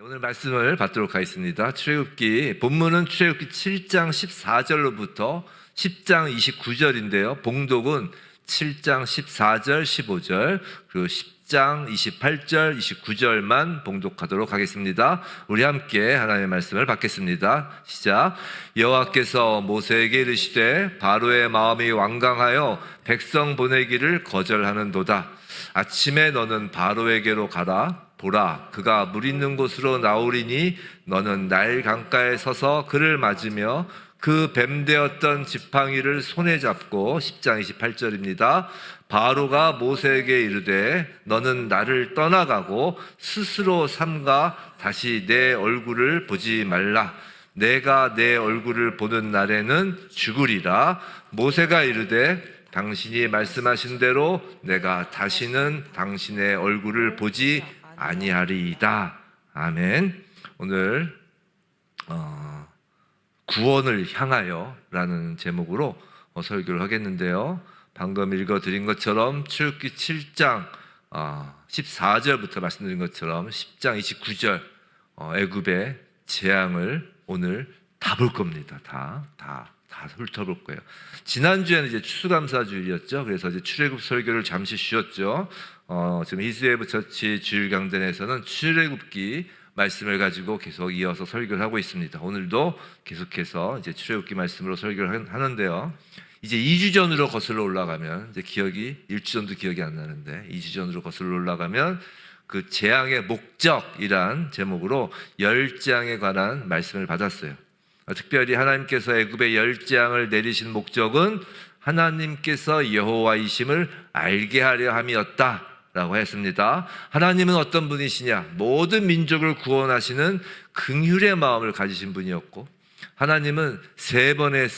오늘 말씀을 받도록 하겠습니다. 출애굽기 본문은 출애굽기 7장 14절로부터 10장 29절인데요. 봉독은 7장 14절, 15절 그리고 10장 28절, 29절만 봉독하도록 하겠습니다. 우리 함께 하나님의 말씀을 받겠습니다. 시작. 여호와께서 모세에게 이르시되 바로의 마음이 완강하여 백성 보내기를 거절하는도다. 아침에 너는 바로에게로 가라. 보라, 그가 물 있는 곳으로 나오리니 너는 나일 강가에 서서 그를 맞으며 그 뱀되었던 지팡이를 손에 잡고 10장 28절입니다. 바로가 모세에게 이르되 너는 나를 떠나가고 스스로 삼가 다시 내 얼굴을 보지 말라. 내가 내 얼굴을 보는 날에는 죽으리라. 모세가 이르되 당신이 말씀하신 대로 내가 다시는 당신의 얼굴을 보지 아니하리이다. 아멘. 오늘 구원을 향하여 라는 제목으로 설교를 하겠는데요. 방금 읽어드린 것처럼 출애굽기 7장 14절부터 말씀드린 것처럼 10장 29절 애굽의 재앙을 오늘 다 볼 겁니다. 다 훑어볼 거예요. 지난주에는 이제 추수감사주일이었죠. 그래서 이제 출애굽 설교를 잠시 쉬었죠. 지금 히스웨브 처치 주일 강단에서는 출애굽기 말씀을 가지고 계속 이어서 설교를 하고 있습니다. 오늘도 계속해서 이제 출애굽기 말씀으로 설교를 하는데요. 이제 2주 전으로 거슬러 올라가면 이제 일주 전도 기억이 안 나는데 2주 전으로 거슬러 올라가면 그 재앙의 목적이란 제목으로 10재앙에 관한 말씀을 받았어요. 특별히 하나님께서 애굽의 10재앙을 내리신 목적은 하나님께서 여호와이심을 알게 하려 함이었다 라고 했습니다. 하나님은 어떤 분이시냐? 모든 민족을 구원하시는 긍휼의 마음을 가지신 분이었고, 하나님은 세 번의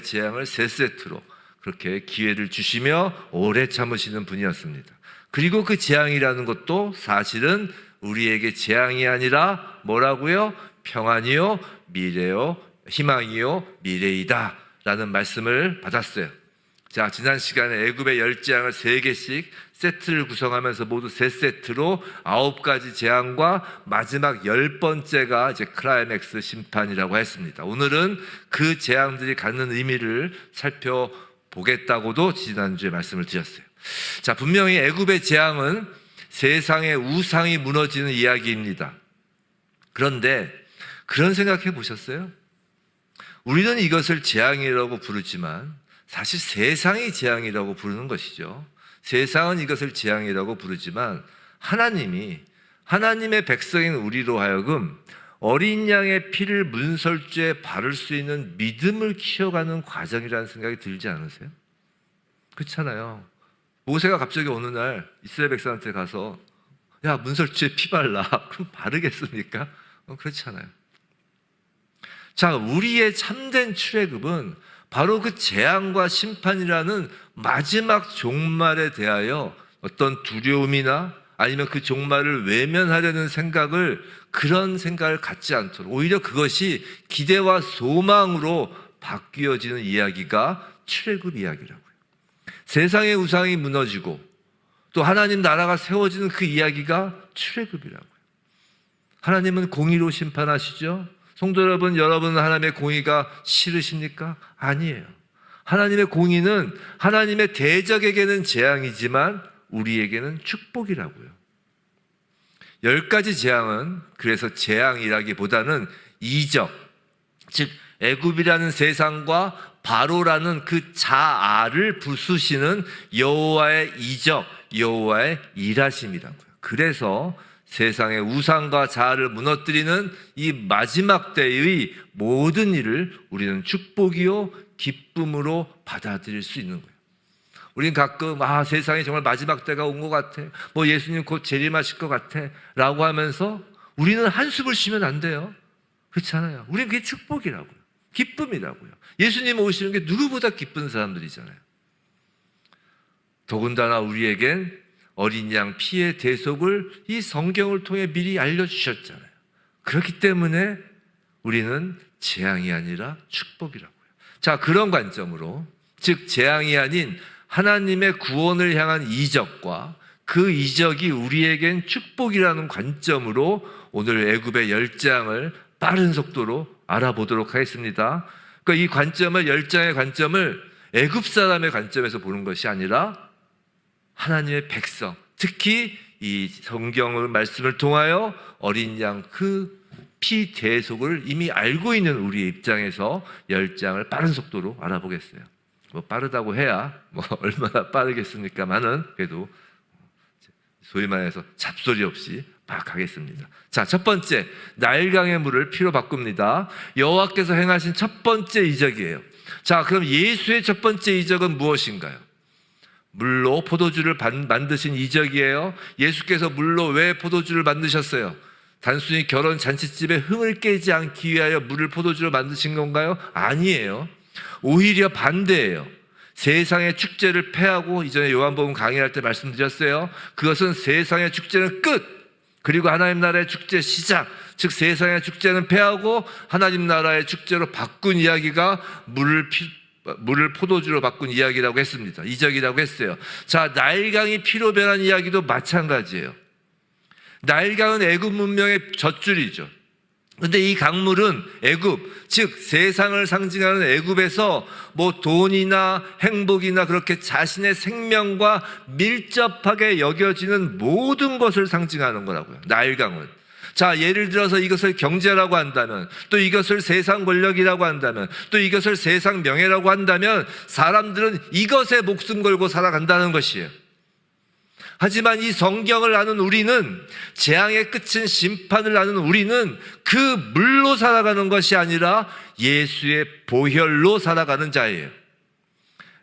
재앙을 세 세트로 그렇게 기회를 주시며 오래 참으시는 분이었습니다. 그리고 그 재앙이라는 것도 사실은 우리에게 재앙이 아니라 뭐라고요? 평안이요, 미래요, 희망이요, 미래이다 라는 말씀을 받았어요. 자, 지난 시간에 애굽의 10재앙을 3개씩 세트를 구성하면서 모두 3세트로 9가지 재앙과 마지막 10번째가 이제 클라이맥스 심판이라고 했습니다. 오늘은 그 재앙들이 갖는 의미를 살펴보겠다고도 지난주에 말씀을 드렸어요. 자, 분명히 애굽의 재앙은 세상의 우상이 무너지는 이야기입니다. 그런데 그런 생각해 보셨어요? 우리는 이것을 재앙이라고 부르지만 사실 세상이 재앙이라고 부르는 것이죠. 세상은 이것을 재앙이라고 부르지만 하나님의 백성인 우리로 하여금 어린 양의 피를 문설주에 바를 수 있는 믿음을 키워가는 과정이라는 생각이 들지 않으세요? 그렇잖아요. 모세가 갑자기 어느 날 이스라엘 백성한테 가서 야, 문설주에 피 발라. 그럼 바르겠습니까? 그렇잖아요. 자, 우리의 참된 출애굽은 바로 그 재앙과 심판이라는 마지막 종말에 대하여 어떤 두려움이나 아니면 그 종말을 외면하려는 그런 생각을 갖지 않도록 오히려 그것이 기대와 소망으로 바뀌어지는 이야기가 출애굽 이야기라고요. 세상의 우상이 무너지고 또 하나님 나라가 세워지는 그 이야기가 출애굽이라고요. 하나님은 공의로 심판하시죠. 성도 여러분, 여러분은 하나님의 공의가 싫으십니까? 아니에요. 하나님의 공의는 하나님의 대적에게는 재앙이지만 우리에게는 축복이라고요. 10가지 재앙은 그래서 재앙이라기보다는 이적, 즉 애굽이라는 세상과 바로라는 그 자아를 부수시는 여호와의 이적, 여호와의 일하심이라고요. 그래서 세상의 우상과 자아를 무너뜨리는 이 마지막 때의 모든 일을 우리는 축복이요 기쁨으로 받아들일 수 있는 거예요. 우리는 가끔 세상에 정말 마지막 때가 온 것 같아, 예수님 곧 재림하실 것 같아 라고 하면서 우리는 한숨을 쉬면 안 돼요. 그렇잖아요. 우리는 그게 축복이라고요, 기쁨이라고요. 예수님 오시는 게 누구보다 기쁜 사람들이잖아요. 더군다나 우리에겐 어린 양 피의 대속을 이 성경을 통해 미리 알려주셨잖아요. 그렇기 때문에 우리는 재앙이 아니라 축복이라고요. 자, 그런 관점으로, 즉 재앙이 아닌 하나님의 구원을 향한 이적과 그 이적이 우리에겐 축복이라는 관점으로 오늘 애굽의 열장을 빠른 속도로 알아보도록 하겠습니다. 그러니까 이 관점을, 열장의 관점을 애굽 사람의 관점에서 보는 것이 아니라 하나님의 백성, 특히 이 성경의 말씀을 통하여 어린 양 그 피 대속을 이미 알고 있는 우리의 입장에서 열장을 빠른 속도로 알아보겠어요. 뭐 빠르다고 해야 뭐 얼마나 빠르겠습니까만은 그래도 소위 말해서 잡소리 없이 막 가겠습니다. 자, 첫 번째, 나일강의 물을 피로 바꿉니다. 여호와께서 행하신 첫 번째 이적이에요. 자, 그럼 예수의 첫 번째 이적은 무엇인가요? 물로 포도주를 만드신 이적이에요. 예수께서 물로 왜 포도주를 만드셨어요? 단순히 결혼 잔치집에 흥을 깨지 않기 위하여 물을 포도주로 만드신 건가요? 아니에요. 오히려 반대예요. 세상의 축제를 패하고, 이전에 요한복음 강의할 때 말씀드렸어요. 그것은 세상의 축제는 끝, 그리고 하나님 나라의 축제 시작, 즉 세상의 축제는 패하고 하나님 나라의 축제로 바꾼 이야기가 물을 포도주로 바꾼 이야기라고 했습니다. 이적이라고 했어요. 자, 나일강이 피로 변한 이야기도 마찬가지예요. 나일강은 애굽 문명의 젖줄이죠. 근데 이 강물은 애굽, 즉 세상을 상징하는 애굽에서 뭐 돈이나 행복이나 그렇게 자신의 생명과 밀접하게 여겨지는 모든 것을 상징하는 거라고요. 나일강은. 자, 예를 들어서 이것을 경제라고 한다면, 또 이것을 세상 권력이라고 한다면, 또 이것을 세상 명예라고 한다면 사람들은 이것에 목숨 걸고 살아간다는 것이에요. 하지만 이 성경을 아는 우리는, 재앙의 끝은 심판을 아는 우리는 그 물로 살아가는 것이 아니라 예수의 보혈로 살아가는 자예요.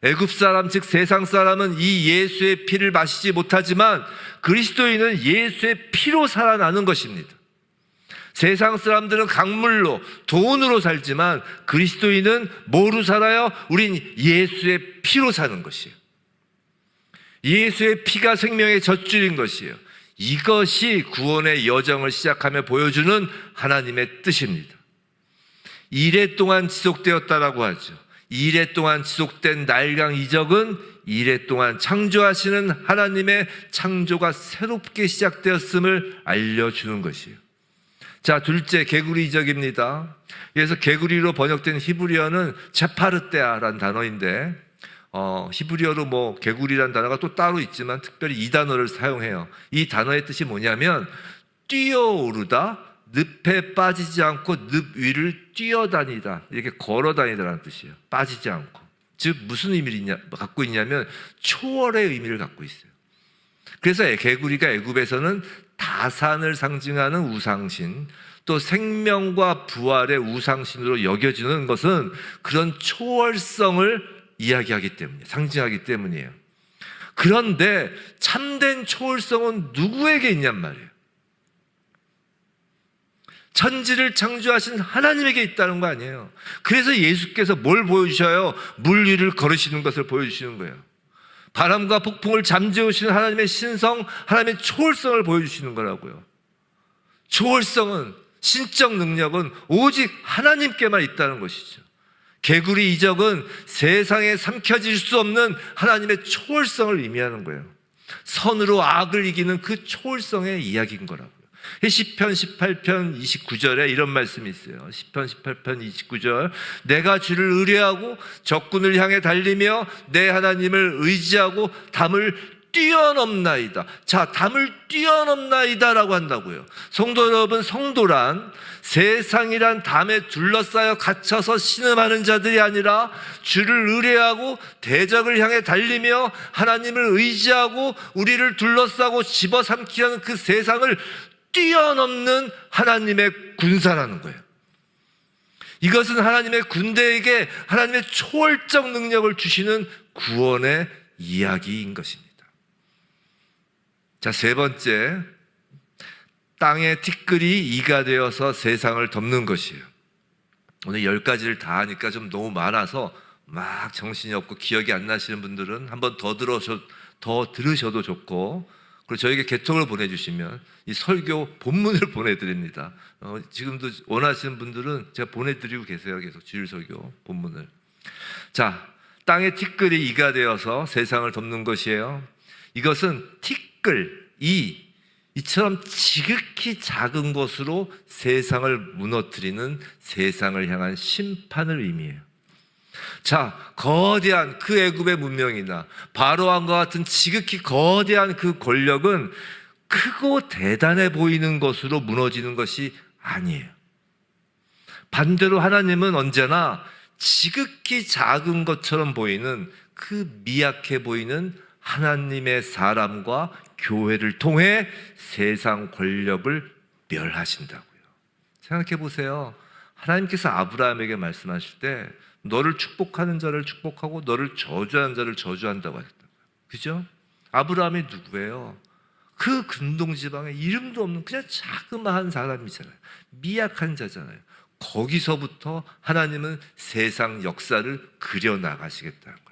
애굽 사람, 즉 세상 사람은 이 예수의 피를 마시지 못하지만 그리스도인은 예수의 피로 살아나는 것입니다. 세상 사람들은 강물로, 돈으로 살지만 그리스도인은 뭐로 살아요? 우린 예수의 피로 사는 것이에요. 예수의 피가 생명의 젖줄인 것이에요. 이것이 구원의 여정을 시작하며 보여주는 하나님의 뜻입니다. 이래 동안 지속되었다라고 하죠. 이래 동안 지속된 나일강 이적은 이래 동안 창조하시는 하나님의 창조가 새롭게 시작되었음을 알려주는 것이에요. 자, 둘째, 개구리 이적입니다. 그래서 개구리로 번역된 히브리어는 제파르테아라는 단어인데, 히브리어로 뭐 개구리라는 단어가 또 따로 있지만 특별히 이 단어를 사용해요. 이 단어의 뜻이 뭐냐면 뛰어오르다, 늪에 빠지지 않고 늪 위를 뛰어다니다, 이렇게 걸어다니다라는 뜻이에요. 빠지지 않고. 즉 무슨 의미를 갖고 있냐면 초월의 의미를 갖고 있어요. 그래서 개구리가 애굽에서는 다산을 상징하는 우상신, 또 생명과 부활의 우상신으로 여겨지는 것은 그런 초월성을 이야기하기 때문이에요. 상징하기 때문이에요. 그런데 참된 초월성은 누구에게 있냔 말이에요. 천지를 창조하신 하나님에게 있다는 거 아니에요. 그래서 예수께서 뭘 보여주셔요? 물 위를 걸으시는 것을 보여주시는 거예요. 바람과 폭풍을 잠재우시는 하나님의 신성, 하나님의 초월성을 보여주시는 거라고요. 초월성은, 신적 능력은 오직 하나님께만 있다는 것이죠. 개구리 이적은 세상에 삼켜질 수 없는 하나님의 초월성을 의미하는 거예요. 선으로 악을 이기는 그 초월성의 이야기인 거라고요. 시편 18편 29절에 이런 말씀이 있어요. 시편 18편 29절, 내가 주를 의뢰하고 적군을 향해 달리며 내 하나님을 의지하고 담을 뛰어넘나이다. 자, 담을 뛰어넘나이다라고 한다고요. 성도 여러분, 성도란 세상이란 담에 둘러싸여 갇혀서 신음하는 자들이 아니라 주를 의뢰하고 대적을 향해 달리며 하나님을 의지하고 우리를 둘러싸고 집어삼키는 그 세상을 뛰어넘는 하나님의 군사라는 거예요. 이것은 하나님의 군대에게 하나님의 초월적 능력을 주시는 구원의 이야기인 것입니다. 자, 세 번째, 땅의 티끌이 이가 되어서 세상을 덮는 것이에요. 오늘 10가지를 다 하니까 좀 너무 많아서 막 정신이 없고 기억이 안 나시는 분들은 한번 더 들으셔도 좋고, 그리고 저에게 개톡을 보내주시면 이 설교 본문을 보내드립니다. 지금도 원하시는 분들은 제가 보내드리고 계세요. 계속 주일 설교 본문을. 자, 땅의 티끌이 이가 되어서 세상을 덮는 것이에요. 이것은 티끌 티끌, 이처럼 지극히 작은 것으로 세상을 무너뜨리는 세상을 향한 심판을 의미해요. 자, 거대한 그 애굽의 문명이나 바로왕과 같은 지극히 거대한 그 권력은 크고 대단해 보이는 것으로 무너지는 것이 아니에요. 반대로 하나님은 언제나 지극히 작은 것처럼 보이는 그 미약해 보이는 하나님의 사람과 교회를 통해 세상 권력을 멸하신다고요. 생각해 보세요. 하나님께서 아브라함에게 말씀하실 때 너를 축복하는 자를 축복하고 너를 저주하는 자를 저주한다고 하셨다고요. 그죠? 아브라함이 누구예요? 그 근동지방에 이름도 없는 그냥 자그마한 사람이잖아요. 미약한 자잖아요. 거기서부터 하나님은 세상 역사를 그려나가시겠다는 거예요.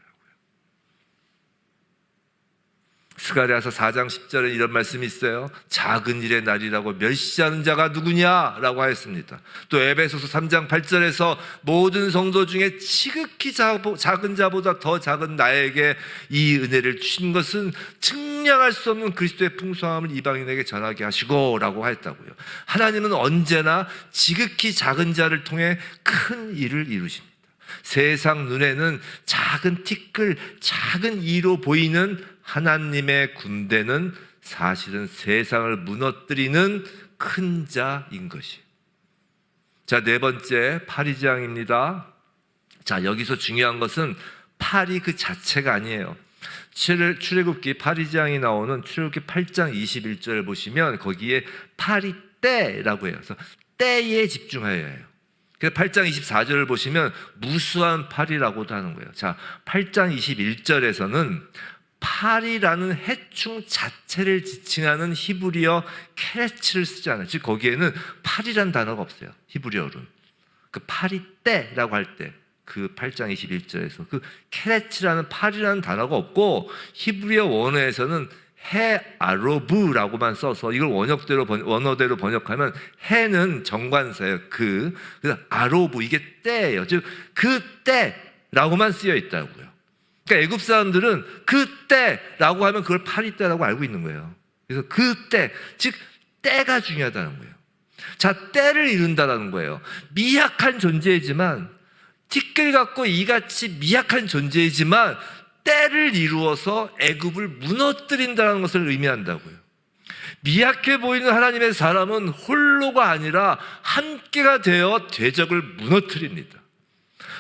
스가랴서 4장 10절에 이런 말씀이 있어요. 작은 일의 날이라고 멸시하는 자가 누구냐라고 하였습니다. 또 에베소서 3장 8절에서 모든 성도 중에 지극히 작은 자보다 더 작은 나에게 이 은혜를 주신 것은 측량할 수 없는 그리스도의 풍성함을 이방인에게 전하게 하시고 라고 하였다고요. 하나님은 언제나 지극히 작은 자를 통해 큰 일을 이루십니다. 세상 눈에는 작은 티끌, 작은 이로 보이는 하나님의 군대는 사실은 세상을 무너뜨리는 큰 자인 것이에요. 자, 네 번째 파리장입니다. 자, 여기서 중요한 것은 파리 그 자체가 아니에요. 출애굽기 파리장이 나오는 출애굽기 8장 21절을 보시면 거기에 파리떼라고 해요. 그래서 때에 집중하여야 해요. 그래서 8장 24절을 보시면 무수한 파리라고도 하는 거예요. 자, 8장 21절에서는 파리라는 해충 자체를 지칭하는 히브리어 케레츠를 쓰지 않아요. 즉 거기에는 파리란 단어가 없어요. 히브리어로는. 그 파리떼라고 할 때 그 8장 21절에서 그 케레츠라는 파리라는 단어가 없고 히브리어 원어에서는 해아로브라고만 써서 이걸 원어대로 번역하면 해는 정관사예요. 그래서 아로브 이게 때예요. 즉 그 때라고만 쓰여 있다고요. 그러니까 애굽 사람들은 그 때라고 하면 그걸 파리 때라고 알고 있는 거예요. 그래서 그 때, 즉 때가 중요하다는 거예요. 자, 때를 이룬다라는 거예요. 미약한 존재이지만 티끌 같고 이같이 미약한 존재이지만 때를 이루어서 애굽을 무너뜨린다는 것을 의미한다고요. 미약해 보이는 하나님의 사람은 홀로가 아니라 함께가 되어 대적을 무너뜨립니다.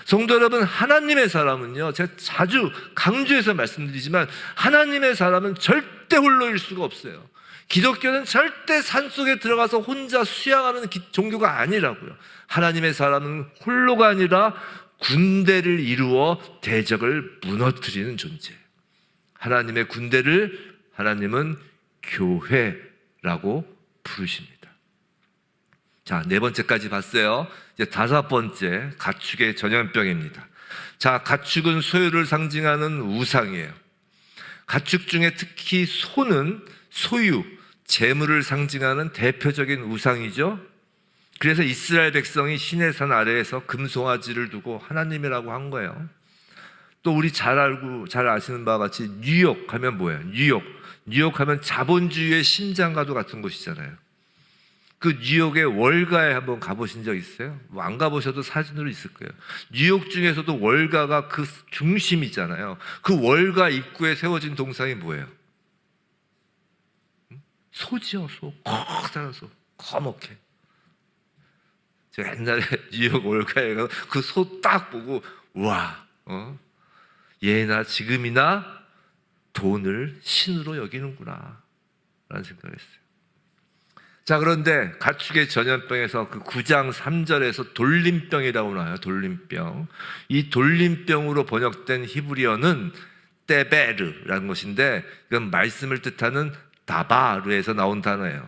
성도 여러분, 하나님의 사람은요, 제가 자주 강조해서 말씀드리지만 하나님의 사람은 절대 홀로일 수가 없어요. 기독교는 절대 산속에 들어가서 혼자 수양하는 종교가 아니라고요. 하나님의 사람은 홀로가 아니라 군대를 이루어 대적을 무너뜨리는 존재예요. 하나님의 군대를 하나님은 교회라고 부르십니다. 자, 네 번째까지 봤어요. 이제 다섯 번째, 가축의 전염병입니다. 자, 가축은 소유를 상징하는 우상이에요. 가축 중에 특히 소는 소유, 재물을 상징하는 대표적인 우상이죠. 그래서 이스라엘 백성이 시내 산 아래에서 금송아지를 두고 하나님이라고 한 거예요. 또 우리 잘 알고 잘 아시는 바와 같이 뉴욕 하면 뭐예요? 뉴욕 하면 자본주의의 심장과도 같은 곳이잖아요. 그 뉴욕의 월가에 한번 가보신 적 있어요? 뭐 안 가보셔도 사진으로 있을 거예요. 뉴욕 중에서도 월가가 그 중심이잖아요. 그 월가 입구에 세워진 동상이 뭐예요? 소지요, 소. 콕 자란 소. 거먹해. 제가 옛날에 뉴욕 월가에 가서 그 소 딱 보고 와, 예나 지금이나 돈을 신으로 여기는구나 라는 생각을 했어요. 자, 그런데 가축의 전염병에서 그 9장 3절에서 돌림병이라고 나와요. 돌림병. 이 돌림병으로 번역된 히브리어는 떼베르라는 것인데 이건 말씀을 뜻하는 다바르에서 나온 단어예요.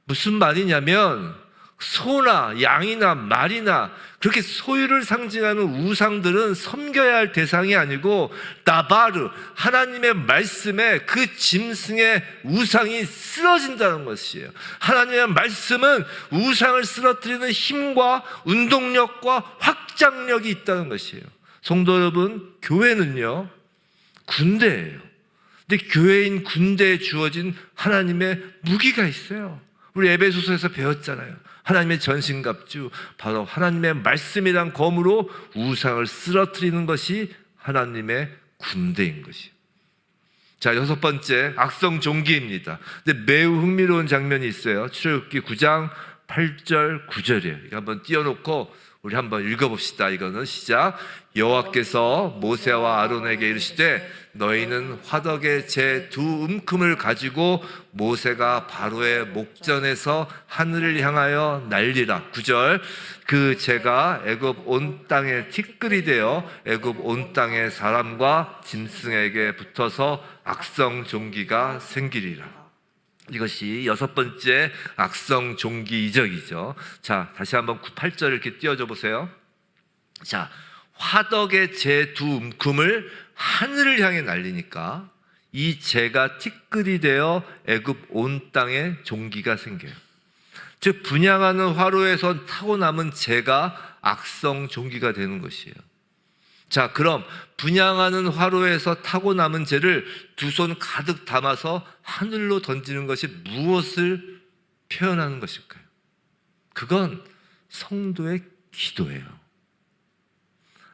무슨 말이냐면 소나 양이나 말이나 그렇게 소유를 상징하는 우상들은 섬겨야 할 대상이 아니고 다바르, 하나님의 말씀에 그 짐승의 우상이 쓰러진다는 것이에요. 하나님의 말씀은 우상을 쓰러뜨리는 힘과 운동력과 확장력이 있다는 것이에요. 성도 여러분, 교회는요 군대예요. 근데 교회인 군대에 주어진 하나님의 무기가 있어요. 우리 에베소서에서 배웠잖아요. 하나님의 전신갑주, 바로 하나님의 말씀이란 검으로 우상을 쓰러뜨리는 것이 하나님의 군대인 것이에요. 자, 6번째, 악성 종기입니다. 근데 매우 흥미로운 장면이 있어요. 출애굽기 9장 8절 9절이에요. 이거 한번 띄워놓고 우리 한번 읽어봅시다. 이거는 시작. 여호와께서 모세와 아론에게 이르시되 너희는 화덕의 제 두 움큼을 가지고 모세가 바로의 목전에서 하늘을 향하여 날리라. 9절. 그 재가 애굽 온 땅에 티끌이 되어 애굽 온 땅의 사람과 짐승에게 붙어서 악성 종기가 생기리라. 이것이 6번째 악성 종기 이적이죠. 자, 다시 한번 8절 이렇게 띄워줘 보세요. 자, 화덕의 재 두 움큼을 하늘을 향해 날리니까 이 재가 티끌이 되어 애굽 온 땅에 종기가 생겨요. 즉 분향하는 화로에서 타고 남은 재가 악성 종기가 되는 것이에요. 자, 그럼 분향하는 화로에서 타고 남은 재를 두 손 가득 담아서 하늘로 던지는 것이 무엇을 표현하는 것일까요? 그건 성도의 기도예요.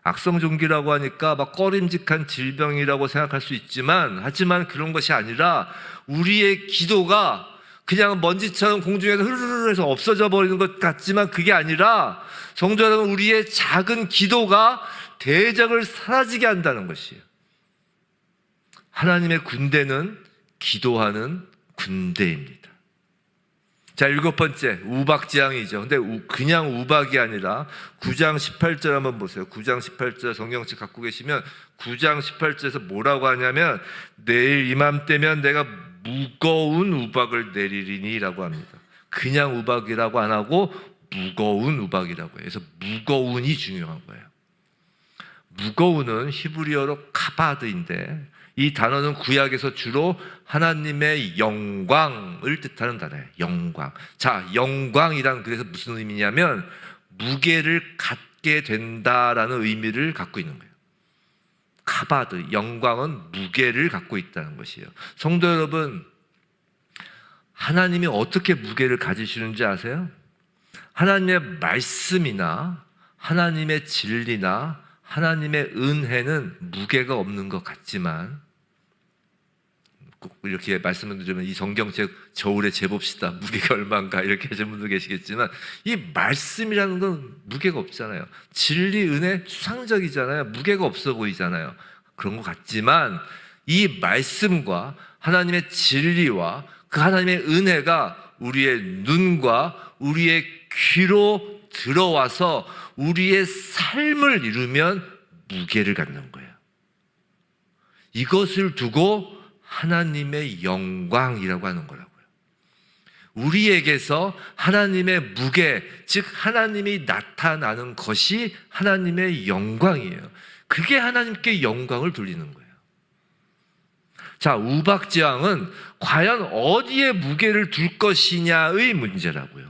악성 종기라고 하니까 막 꺼림직한 질병이라고 생각할 수 있지만, 하지만 그런 것이 아니라 우리의 기도가 그냥 먼지처럼 공중에서 흐르르 해서 없어져 버리는 것 같지만 그게 아니라, 성도 여러분, 우리의 작은 기도가 대적을 사라지게 한다는 것이에요. 하나님의 군대는 기도하는 군대입니다. 자, 7번째, 우박지향이죠. 근데 그냥 우박이 아니라 9장 18절 한번 보세요. 9장 18절 성경책 갖고 계시면 9장 18절에서 뭐라고 하냐면 내일 이맘때면 내가 무거운 우박을 내리리니 라고 합니다. 그냥 우박이라고 안 하고 무거운 우박이라고 해요. 그래서 무거운이 중요한 거예요. 무거운은 히브리어로 카바드인데 이 단어는 구약에서 주로 하나님의 영광을 뜻하는 단어예요. 영광. 자, 영광이란 그래서 무슨 의미냐면 무게를 갖게 된다라는 의미를 갖고 있는 거예요. 카바드, 영광은 무게를 갖고 있다는 것이에요. 성도 여러분, 하나님이 어떻게 무게를 가지시는지 아세요? 하나님의 말씀이나 하나님의 진리나 하나님의 은혜는 무게가 없는 것 같지만, 꼭 이렇게 말씀을 드리면 이 성경책 저울에 재봅시다. 무게가 얼마인가 이렇게 하시는 분도 계시겠지만, 이 말씀이라는 건 무게가 없잖아요. 진리, 은혜 추상적이잖아요. 무게가 없어 보이잖아요. 그런 것 같지만 이 말씀과 하나님의 진리와 그 하나님의 은혜가 우리의 눈과 우리의 귀로 들어와서 우리의 삶을 이루면 무게를 갖는 거예요. 이것을 두고 하나님의 영광이라고 하는 거라고요. 우리에게서 하나님의 무게, 즉 하나님이 나타나는 것이 하나님의 영광이에요. 그게 하나님께 영광을 돌리는 거예요. 자, 우박지향은 과연 어디에 무게를 둘 것이냐의 문제라고요.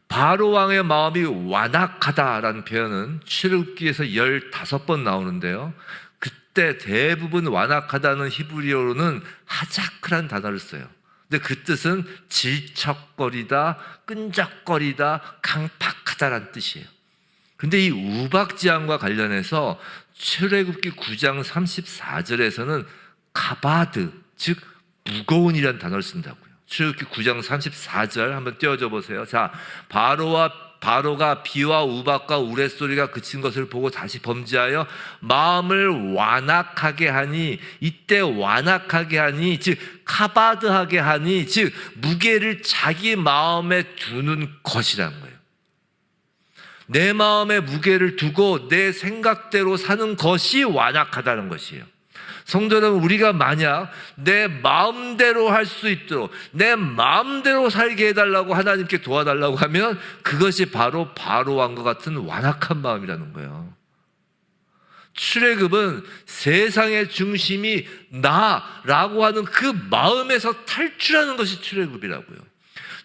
바로 왕의 마음이 완악하다라는 표현은 출애굽기에서 15번 나오는데요. 그때 대부분 완악하다는 히브리어로는 하자크라는 단어를 써요. 근데 그 뜻은 질척거리다, 끈적거리다, 강팍하다라는 뜻이에요. 근데 이 우박지향과 관련해서 출애굽기 9장 34절에서는 카바드, 즉 무거운이라는 단어를 쓴다고요. 출애굽기 9장 34절 한번 띄워줘 보세요. 자, 바로가 비와 우박과 우레소리가 그친 것을 보고 다시 범죄하여 마음을 완악하게 하니, 이때 완악하게 하니, 즉 카바드하게 하니, 즉 무게를 자기 마음에 두는 것이라는 거예요. 내 마음에 무게를 두고 내 생각대로 사는 것이 완악하다는 것이에요. 성도 여러분, 우리가 만약 내 마음대로 할 수 있도록 내 마음대로 살게 해달라고 하나님께 도와달라고 하면 그것이 바로 바로왕과 같은 완악한 마음이라는 거예요. 출애굽은 세상의 중심이 나라고 하는 그 마음에서 탈출하는 것이 출애굽이라고요.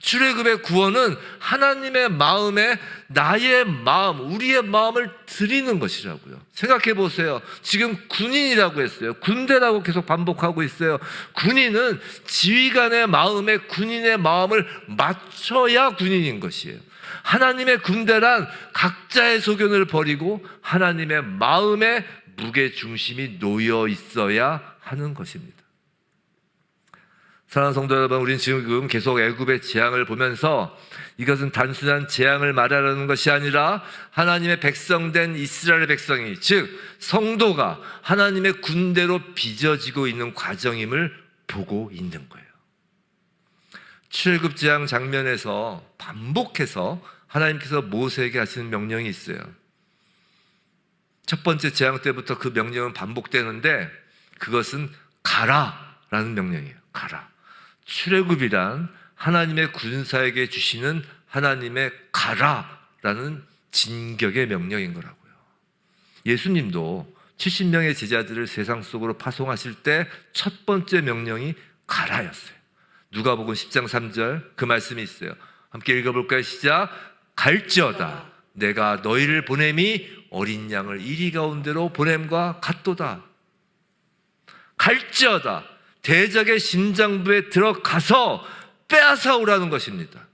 출애굽의 구원은 하나님의 마음에 나의 마음, 우리의 마음을 드리는 것이라고요. 생각해 보세요. 지금 군인이라고 했어요. 군대라고 계속 반복하고 있어요. 군인은 지휘관의 마음에 군인의 마음을 맞춰야 군인인 것이에요. 하나님의 군대란 각자의 소견을 버리고 하나님의 마음에 무게 중심이 놓여 있어야 하는 것입니다. 사랑하는 성도 여러분, 우리는 지금 계속 애굽의 재앙을 보면서 이것은 단순한 재앙을 말하려는 것이 아니라 하나님의 백성된 이스라엘의 백성이, 즉 성도가 하나님의 군대로 빚어지고 있는 과정임을 보고 있는 거예요. 출애굽 재앙 장면에서 반복해서 하나님께서 모세에게 하시는 명령이 있어요. 첫 번째 재앙 때부터 그 명령은 반복되는데 그것은 가라라는 명령이에요. 가라. 출애굽이란 하나님의 군사에게 주시는 하나님의 가라라는 진격의 명령인 거라고요. 예수님도 70명의 제자들을 세상 속으로 파송하실 때 첫 번째 명령이 가라였어요. 누가복음 10장 3절 그 말씀이 있어요. 함께 읽어볼까요? 시작. 갈지어다 내가 너희를 보냄이 어린 양을 이리 가운데로 보냄과 같도다. 갈지어다 대적의 심장부에 들어가서 빼앗아 오라는 것입니다.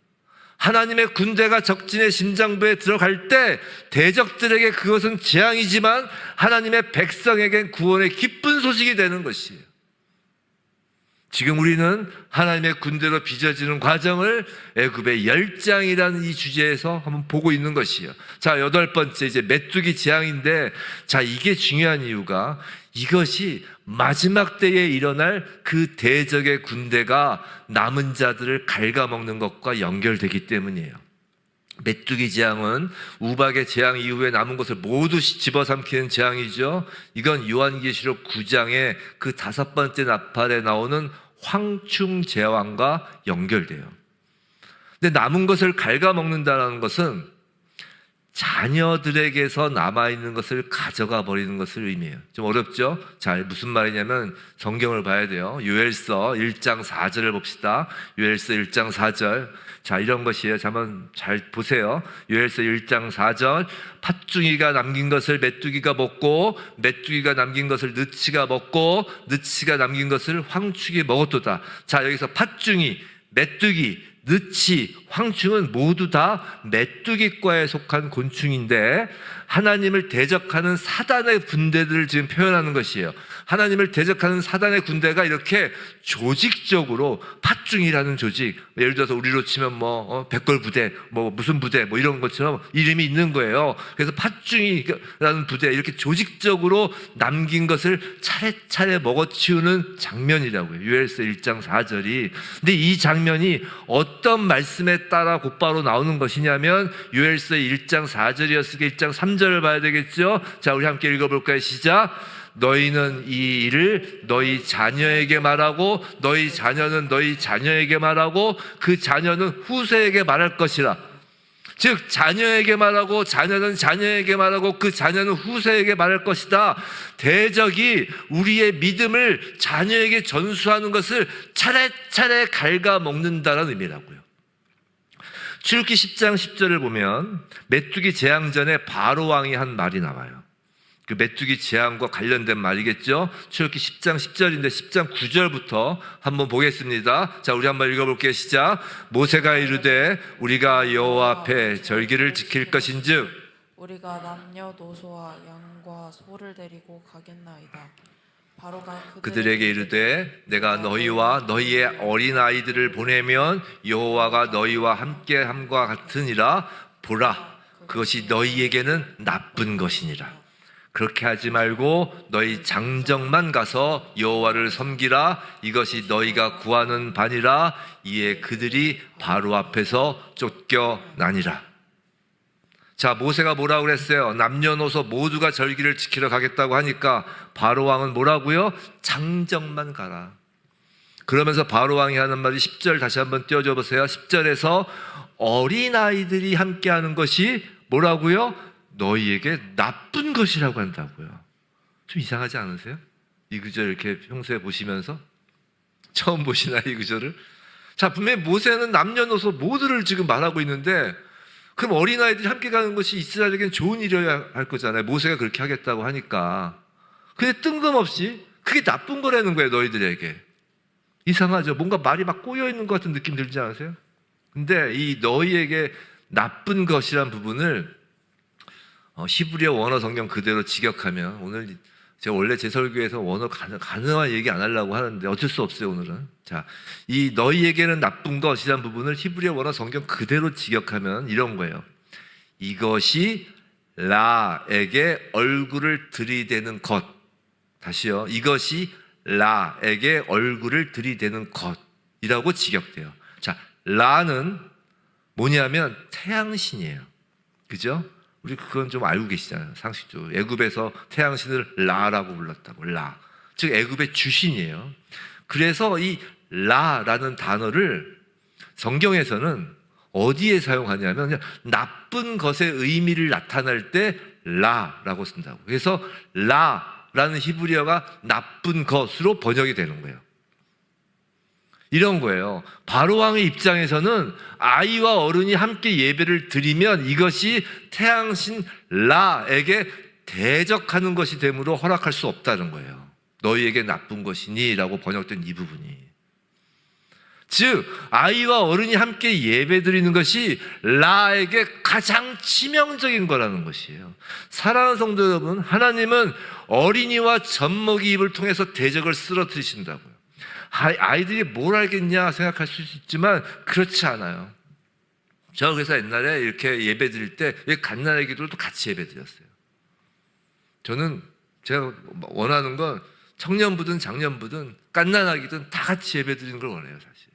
하나님의 군대가 적진의 심장부에 들어갈 때 대적들에게 그것은 재앙이지만 하나님의 백성에겐 구원의 기쁜 소식이 되는 것이에요. 지금 우리는 하나님의 군대로 빚어지는 과정을 애굽의 열장이라는 이 주제에서 한번 보고 있는 것이에요. 자, 8번째 이제 메뚜기 재앙인데, 자, 이게 중요한 이유가 이것이 마지막 때에 일어날 그 대적의 군대가 남은 자들을 갉아먹는 것과 연결되기 때문이에요. 메뚜기 재앙은 우박의 재앙 이후에 남은 것을 모두 집어삼키는 재앙이죠. 이건 요한계시록 9장의 그 5번째 나팔에 나오는 황충 재앙과 연결돼요. 근데 남은 것을 갉아먹는다는 것은 자녀들에게서 남아있는 것을 가져가 버리는 것을 의미해요. 좀 어렵죠? 자, 무슨 말이냐면 성경을 봐야 돼요. 요엘서 1장 4절을 봅시다. 요엘서 1장 4절. 자, 이런 것이에요. 자, 한번 잘 보세요. 요엘서 1장 4절. 팥중이가 남긴 것을 메뚜기가 먹고 메뚜기가 남긴 것을 느치가 먹고 느치가 남긴 것을 황충이 먹었도다. 자, 여기서 팥중이, 메뚜기, 느치, 황충은 모두 다 메뚜기과에 속한 곤충인데 하나님을 대적하는 사단의 군대들을 지금 표현하는 것이에요. 하나님을 대적하는 사단의 군대가 이렇게 조직적으로 팥중이라는 조직, 예를 들어서 우리로 치면 백골 부대, 무슨 부대, 이런 것처럼 이름이 있는 거예요. 그래서 팥중이라는 부대, 이렇게 조직적으로 남긴 것을 차례차례 먹어치우는 장면이라고요. 요엘서 1장 4절이. 근데 이 장면이 어떤 말씀에 따라 곧바로 나오는 것이냐면 요엘서 1장 4절이었으니까 1장 3절을 봐야 되겠죠. 자, 우리 함께 읽어볼까요? 시작. 너희는 이 일을 너희 자녀에게 말하고 너희 자녀는 너희 자녀에게 말하고 그 자녀는 후세에게 말할 것이라. 즉 자녀에게 말하고 자녀는 자녀에게 말하고 그 자녀는 후세에게 말할 것이다. 대적이 우리의 믿음을 자녀에게 전수하는 것을 차례차례 갉아먹는다는 의미라고요. 출애굽기 10장 10절을 보면 메뚜기 재앙 전에 바로 왕이 한 말이 나와요. 그 메뚜기 재앙과 관련된 말이겠죠. 출애굽기 10장 10절인데 10장 9절부터 한번 보겠습니다. 자, 우리 한번 읽어볼게요. 시작. 모세가 이르되 우리가 여호와 앞에 절기를 지킬 것인즉 우리가 남녀노소와 양과 소를 데리고 가겠나이다. 바로가 그들에게 이르되 내가 너희와 너희의 어린아이들을 보내면 여호와가 너희와 함께함과 같으니라. 보라, 그것이 너희에게는 나쁜 것이니라. 그렇게 하지 말고 너희 장정만 가서 여호와를 섬기라. 이것이 너희가 구하는 바니라. 이에 그들이 바로 앞에서 쫓겨나니라. 자, 모세가 뭐라고 그랬어요? 남녀노소 모두가 절기를 지키러 가겠다고 하니까 바로 왕은 뭐라고요? 장정만 가라. 그러면서 바로 왕이 하는 말이 10절 다시 한번 띄워줘 보세요. 10절에서 어린아이들이 함께하는 것이 뭐라고요? 너희에게 나쁜 것이라고 한다고요. 좀 이상하지 않으세요? 이 구절 이렇게 평소에 보시면서 처음 보시나요, 이 구절을? 자, 분명히 모세는 남녀노소 모두를 지금 말하고 있는데 그럼 어린아이들이 함께 가는 것이 이스라엘에게는 좋은 일이어야 할 거잖아요. 모세가 그렇게 하겠다고 하니까. 근데 뜬금없이 그게 나쁜 거라는 거예요, 너희들에게. 이상하죠? 뭔가 말이 막 꼬여있는 것 같은 느낌 들지 않으세요? 근데 이 너희에게 나쁜 것이란 부분을 히브리어 원어 성경 그대로 직역하면, 오늘 제가 원래 제 설교에서 원어 가능한 얘기 안 하려고 하는데 어쩔 수 없어요, 오늘은. 자, 이 너희에게는 나쁜 것이란 부분을 히브리어 원어 성경 그대로 직역하면 이런 거예요. 이것이 라에게 얼굴을 들이대는 것. 다시요. 이것이 라에게 얼굴을 들이대는 것이라고 직역돼요. 자, 라는 뭐냐면 태양신이에요. 그죠? 우리 그건 좀 알고 계시잖아요. 상식적으로. 애굽에서 태양신을 라라고 불렀다고. 라. 즉 애굽의 주신이에요. 그래서 이 라라는 단어를 성경에서는 어디에 사용하냐면 그냥 나쁜 것의 의미를 나타낼 때 라라고 쓴다고. 그래서 라라는 히브리어가 나쁜 것으로 번역이 되는 거예요. 이런 거예요. 바로왕의 입장에서는 아이와 어른이 함께 예배를 드리면 이것이 태양신 라에게 대적하는 것이 되므로 허락할 수 없다는 거예요. 너희에게 나쁜 것이니 라고 번역된 이 부분이. 즉 아이와 어른이 함께 예배 드리는 것이 라에게 가장 치명적인 거라는 것이에요. 사랑하는 성도 여러분, 하나님은 어린이와 젖먹이 입을 통해서 대적을 쓰러뜨리신다고요. 아이들이 뭘 알겠냐 생각할 수 있지만 그렇지 않아요. 저 그래서 옛날에 이렇게 예배 드릴 때 갓난아기들도 같이 예배 드렸어요. 저는 제가 원하는 건 청년부든 장년부든 갓난아기든 다 같이 예배 드리는 걸 원해요, 사실.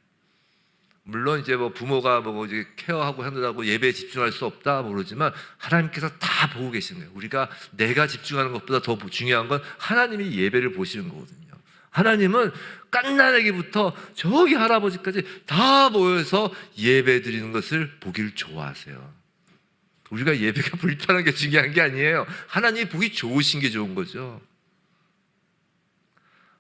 물론 이제 뭐 부모가 뭐 이제 케어하고 하느라고 예배에 집중할 수 없다 모르지만 하나님께서 다 보고 계시는 거예요. 우리가 내가 집중하는 것보다 더 중요한 건 하나님이 예배를 보시는 거거든요. 하나님은 갓난아기부터 저기 할아버지까지 다 모여서 예배 드리는 것을 보길 좋아하세요. 우리가 예배가 불편한 게 중요한 게 아니에요. 하나님이 보기 좋으신 게 좋은 거죠.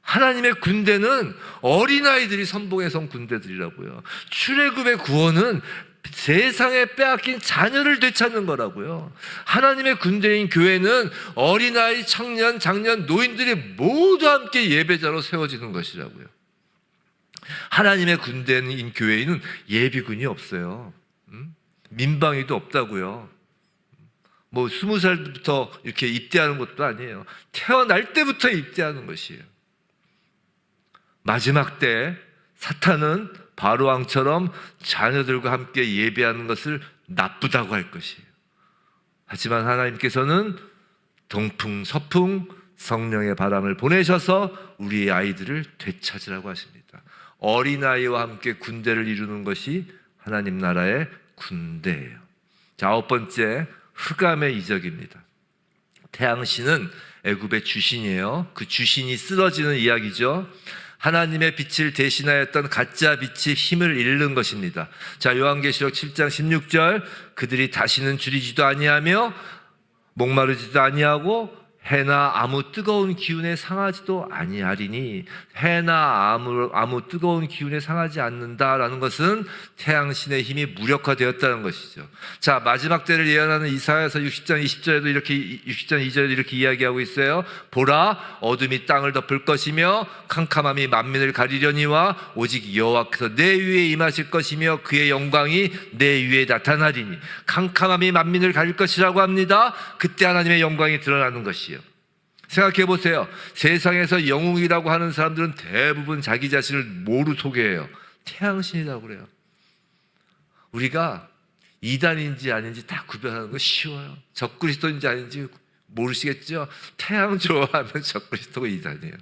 하나님의 군대는 어린아이들이 선봉에 선 군대들이라고요. 출애굽의 구원은 세상에 빼앗긴 자녀를 되찾는 거라고요. 하나님의 군대인 교회는 어린아이, 청년, 장년, 노인들이 모두 함께 예배자로 세워지는 것이라고요. 하나님의 군대인 교회에는 예비군이 없어요. 민방위도 없다고요. 뭐 20살부터 이렇게 입대하는 것도 아니에요. 태어날 때부터 입대하는 것이에요. 마지막 때 사탄은 바로왕처럼 자녀들과 함께 예배하는 것을 나쁘다고 할 것이에요. 하지만 하나님께서는 동풍 서풍 성령의 바람을 보내셔서 우리의 아이들을 되찾으라고 하십니다. 어린아이와 함께 군대를 이루는 것이 하나님 나라의 군대예요. 자, 9번째, 흑암의 이적입니다. 태양신은 애굽의 주신이에요. 그 주신이 쓰러지는 이야기죠. 하나님의 빛을 대신하였던 가짜 빛이 힘을 잃는 것입니다. 자, 요한계시록 7장 16절, 그들이 다시는 줄이지도 아니하며 목마르지도 아니하고 해나 아무 뜨거운 기운에 상하지도 아니하리니, 해나 아무 뜨거운 기운에 상하지 않는다라는 것은 태양신의 힘이 무력화되었다는 것이죠. 자, 마지막 때를 예언하는 이사야서 60장 20절에도 이렇게 60장 2절에도 이렇게 이야기하고 있어요. 보라, 어둠이 땅을 덮을 것이며 캄캄함이 만민을 가리려니와 오직 여호와께서 내 위에 임하실 것이며 그의 영광이 내 위에 나타나리니. 캄캄함이 만민을 가릴 것이라고 합니다. 그때 하나님의 영광이 드러나는 것이에요. 생각해 보세요. 세상에서 영웅이라고 하는 사람들은 대부분 자기 자신을 뭐로 소개해요? 태양신이라고 그래요. 우리가 이단인지 아닌지 다 구별하는 거 쉬워요. 적그리스도인지 아닌지 모르시겠죠? 태양 좋아하면 적그리스도가 이단이에요.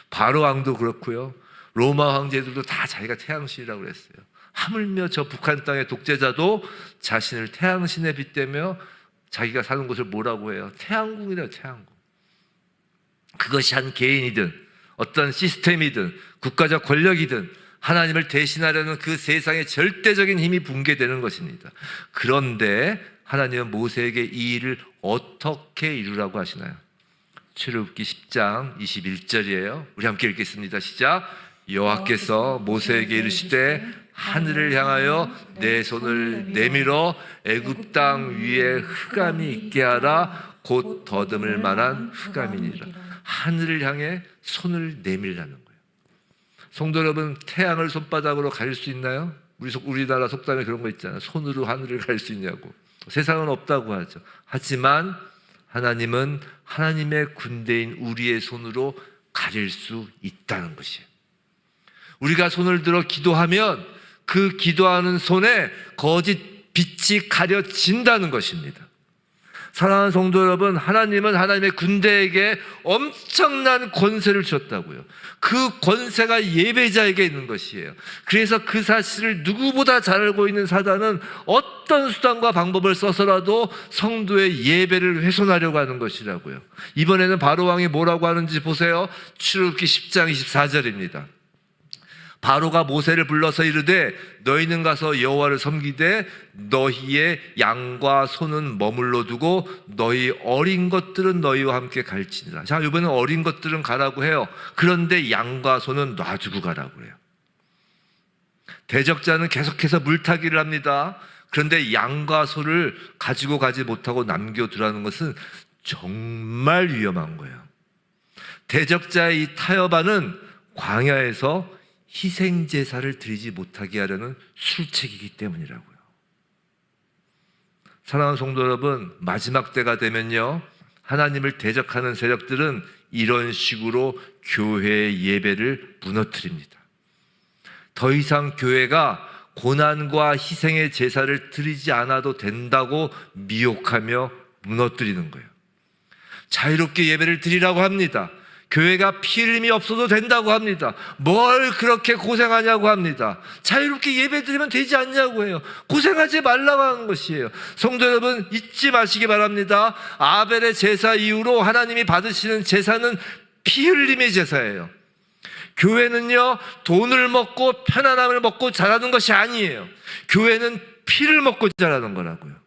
바로왕도 그렇고요. 로마 황제들도 다 자기가 태양신이라고 그랬어요. 하물며 저 북한 땅의 독재자도 자신을 태양신에 빗대며 자기가 사는 곳을 뭐라고 해요? 태양궁이래요, 태양궁. 그것이 한 개인이든 어떤 시스템이든 국가적 권력이든 하나님을 대신하려는 그 세상의 절대적인 힘이 붕괴되는 것입니다. 그런데 하나님은 모세에게 이 일을 어떻게 이루라고 하시나요? 출애굽기 10장 21절이에요. 우리 함께 읽겠습니다. 시작. 여호와께서 모세에게 이르시되 하늘을 향하여 내 손을 내밀어 애굽 땅 위에 흑암이 있게 하라. 곧 더듬을 만한 흑암이니라. 하늘을 향해 손을 내밀라는 거예요. 성도 여러분, 태양을 손바닥으로 가릴 수 있나요? 우리나라 속담에 그런 거 있잖아요. 손으로 하늘을 가릴 수 있냐고. 세상은 없다고 하죠. 하지만 하나님은 하나님의 군대인 우리의 손으로 가릴 수 있다는 것이에요. 우리가 손을 들어 기도하면 그 기도하는 손에 거짓 빛이 가려진다는 것입니다. 사랑하는 성도 여러분, 하나님은 하나님의 군대에게 엄청난 권세를 주셨다고요. 그 권세가 예배자에게 있는 것이에요. 그래서 그 사실을 누구보다 잘 알고 있는 사단은 어떤 수단과 방법을 써서라도 성도의 예배를 훼손하려고 하는 것이라고요. 이번에는 바로왕이 뭐라고 하는지 보세요. 출애굽기 10장 24절입니다. 바로가 모세를 불러서 이르되 너희는 가서 여호와를 섬기되 너희의 양과 소는 머물러 두고 너희 어린 것들은 너희와 함께 갈지니라. 자, 이번에는 어린 것들은 가라고 해요. 그런데 양과 소는 놔두고 가라고 해요. 대적자는 계속해서 물타기를 합니다. 그런데 양과 소를 가지고 가지 못하고 남겨두라는 것은 정말 위험한 거예요. 대적자의 이 타협안은 광야에서 희생제사를 드리지 못하게 하려는 술책이기 때문이라고요. 사랑하는 성도 여러분, 마지막 때가 되면요, 하나님을 대적하는 세력들은 이런 식으로 교회의 예배를 무너뜨립니다. 더 이상 교회가 고난과 희생의 제사를 드리지 않아도 된다고 미혹하며 무너뜨리는 거예요. 자유롭게 예배를 드리라고 합니다. 교회가 피 흘림이 없어도 된다고 합니다. 뭘 그렇게 고생하냐고 합니다. 자유롭게 예배 드리면 되지 않냐고 해요. 고생하지 말라고 하는 것이에요. 성도 여러분, 잊지 마시기 바랍니다. 아벨의 제사 이후로 하나님이 받으시는 제사는 피 흘림의 제사예요. 교회는요, 돈을 먹고 편안함을 먹고 자라는 것이 아니에요. 교회는 피를 먹고 자라는 거라고요.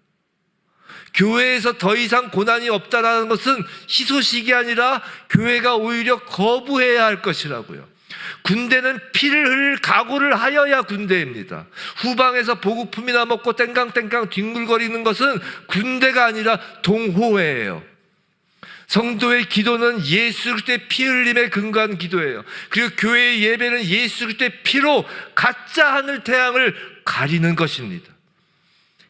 교회에서 더 이상 고난이 없다는 것은 희소식이 아니라 교회가 오히려 거부해야 할 것이라고요. 군대는 피를 흘릴 각오를 하여야 군대입니다. 후방에서 보급품이나 먹고 땡깡땡깡 뒹굴거리는 것은 군대가 아니라 동호회예요. 성도의 기도는 예수 그리스도의 피 흘림에 근거한 기도예요. 그리고 교회의 예배는 예수 그리스도의 피로 가짜 하늘 태양을 가리는 것입니다.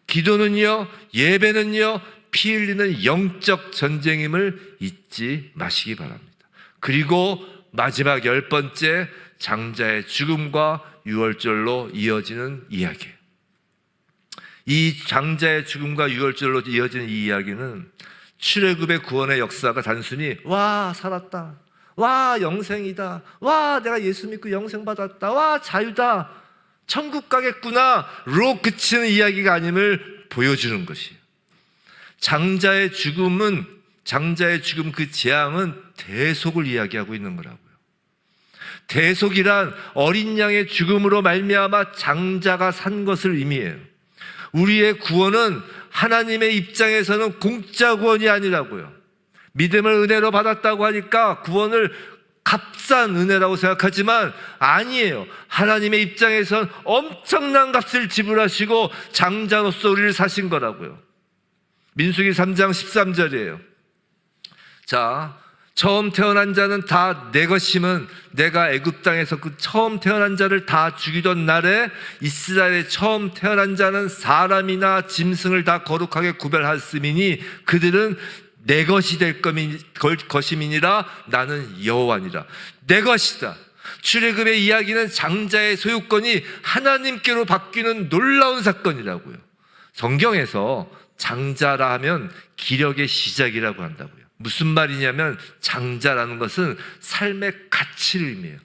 기도는요, 예배는요, 피 흘리는 영적 전쟁임을 잊지 마시기 바랍니다. 그리고 마지막 10번째, 장자의 죽음과 유월절로 이어지는 이야기예요. 이 장자의 죽음과 유월절로 이어지는 이 이야기는 출애굽의 구원의 역사가 단순히 와 살았다, 와 영생이다, 와 내가 예수 믿고 영생 받았다, 와 자유다, 천국 가겠구나로 그치는 이야기가 아님을 보여주는 것이에요. 장자의 죽음 그 재앙은 대속을 이야기하고 있는 거라고요. 대속이란 어린 양의 죽음으로 말미암아 장자가 산 것을 의미해요. 우리의 구원은 하나님의 입장에서는 공짜 구원이 아니라고요. 믿음을 은혜로 받았다고 하니까 구원을 값싼 은혜라고 생각하지만 아니에요. 하나님의 입장에선 엄청난 값을 지불하시고 장자로서 우리를 사신 거라고요. 민수기 3장 13절이에요. 자, 처음 태어난 자는 다 내 것임은 내가 애굽 땅에서 그 처음 태어난 자를 다 죽이던 날에 이스라엘의 처음 태어난 자는 사람이나 짐승을 다 거룩하게 구별하였음이니 그들은 내 것이 될 것임이니라. 나는 여호와니라. 내 것이다. 출애굽의 이야기는 장자의 소유권이 하나님께로 바뀌는 놀라운 사건이라고요. 성경에서 장자라 하면 기력의 시작이라고 한다고요. 무슨 말이냐면 장자라는 것은 삶의 가치를 의미해요.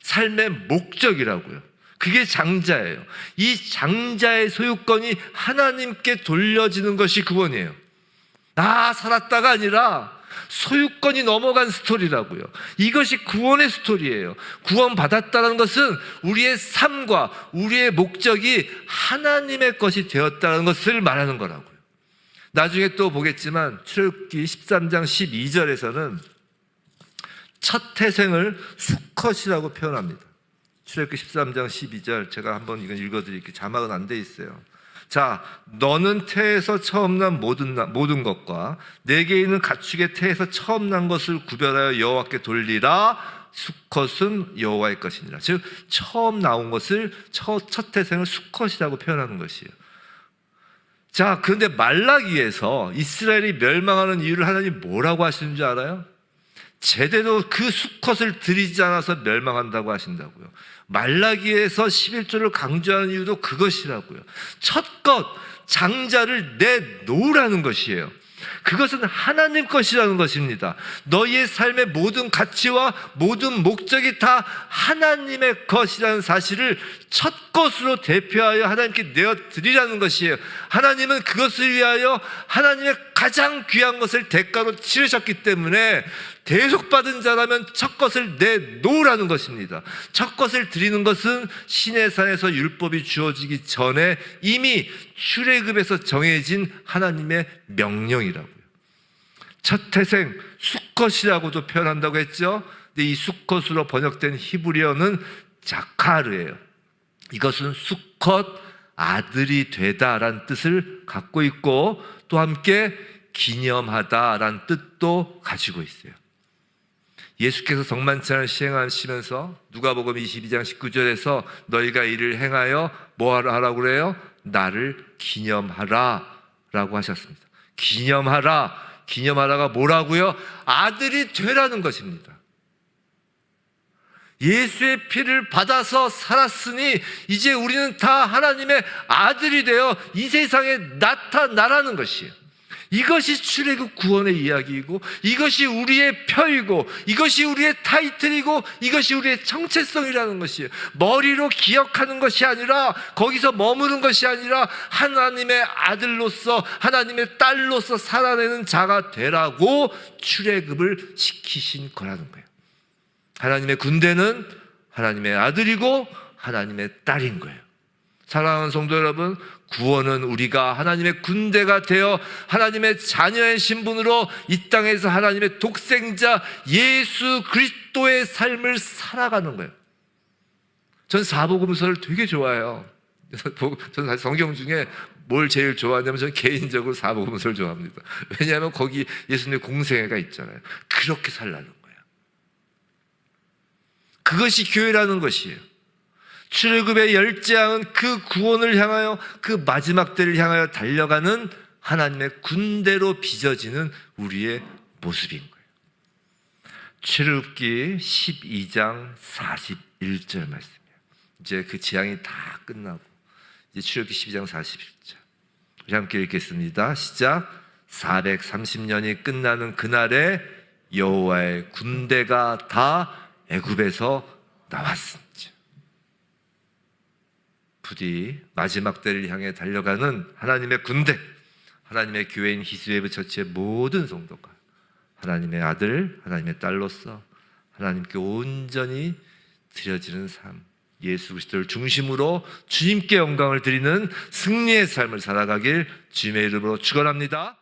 삶의 목적이라고요. 그게 장자예요. 이 장자의 소유권이 하나님께 돌려지는 것이 구원이에요. 나 살았다가 아니라 소유권이 넘어간 스토리라고요. 이것이 구원의 스토리예요. 구원받았다는 것은 우리의 삶과 우리의 목적이 하나님의 것이 되었다는 것을 말하는 거라고요. 나중에 또 보겠지만 출애굽기 13장 12절에서는 첫 태생을 수컷이라고 표현합니다. 출애굽기 13장 12절 제가 한번 이건 읽어드릴게요. 자막은 안 돼 있어요. 자, 너는 태에서 처음 난 모든 것과 내게 있는 가축의 태에서 처음 난 것을 구별하여 여호와께 돌리라. 수컷은 여호와의 것이니라. 즉 처음 나온 것을 첫 태생을 수컷이라고 표현하는 것이에요. 자, 그런데 말라기에서 이스라엘이 멸망하는 이유를 하나님 뭐라고 하시는 줄 알아요? 제대로 그 수컷을 드리지 않아서 멸망한다고 하신다고요. 말라기에서 11조를 강조하는 이유도 그것이라고요. 첫것 장자를 내놓으라는 것이에요. 그것은 하나님 것이라는 것입니다. 너희의 삶의 모든 가치와 모든 목적이 다 하나님의 것이라는 사실을 첫 것으로 대표하여 하나님께 내어드리라는 것이에요. 하나님은 그것을 위하여 하나님의 가장 귀한 것을 대가로 치르셨기 때문에 대속받은 자라면 첫 것을 내놓으라는 것입니다. 첫 것을 드리는 것은 시내산에서 율법이 주어지기 전에 이미 출애굽에서 정해진 하나님의 명령이라고요. 첫 태생 수컷이라고도 표현한다고 했죠. 근데 이 수컷으로 번역된 히브리어는 자카르예요. 이것은 수컷 아들이 되다라는 뜻을 갖고 있고 또 함께 기념하다라는 뜻도 가지고 있어요. 예수께서 성만찬을 시행하시면서 누가복음 22장 19절에서 너희가 이를 행하여 뭐하라고 그래요? 나를 기념하라 라고 하셨습니다. 기념하라가 뭐라고요? 아들이 되라는 것입니다. 예수의 피를 받아서 살았으니 이제 우리는 다 하나님의 아들이 되어 이 세상에 나타나라는 것이에요. 이것이 출애굽 구원의 이야기이고 이것이 우리의 표이고 이것이 우리의 타이틀이고 이것이 우리의 정체성이라는 것이에요. 머리로 기억하는 것이 아니라 거기서 머무는 것이 아니라 하나님의 아들로서 하나님의 딸로서 살아내는 자가 되라고 출애굽을 시키신 거라는 거예요. 하나님의 군대는 하나님의 아들이고 하나님의 딸인 거예요. 사랑하는 성도 여러분, 구원은 우리가 하나님의 군대가 되어 하나님의 자녀의 신분으로 이 땅에서 하나님의 독생자 예수 그리스도의 삶을 살아가는 거예요. 전 사복음서를 되게 좋아해요. 저는 성경 중에 뭘 제일 좋아하냐면 저는 개인적으로 사복음서를 좋아합니다. 왜냐하면 거기 예수님의 공생애가 있잖아요. 그렇게 살라는 거예요. 그것이 교회라는 것이에요. 출애굽의 열재앙은 그 구원을 향하여 그 마지막 때를 향하여 달려가는 하나님의 군대로 빚어지는 우리의 모습인 거예요. 출애굽기 12장 41절 말씀이에요. 이제 그 재앙이 다 끝나고 이제 출애굽기 12장 41절 우리 함께 읽겠습니다. 시작. 430년이 끝나는 그날에 여호와의 군대가 다 애굽에서 나왔습니다. 부디 마지막 때를 향해 달려가는 하나님의 군대, 하나님의 교회인 히스웨브 처치의 모든 성도가 하나님의 아들, 하나님의 딸로서 하나님께 온전히 드려지는 삶, 예수 그리스도를 중심으로 주님께 영광을 드리는 승리의 삶을 살아가길 주님의 이름으로 축원합니다.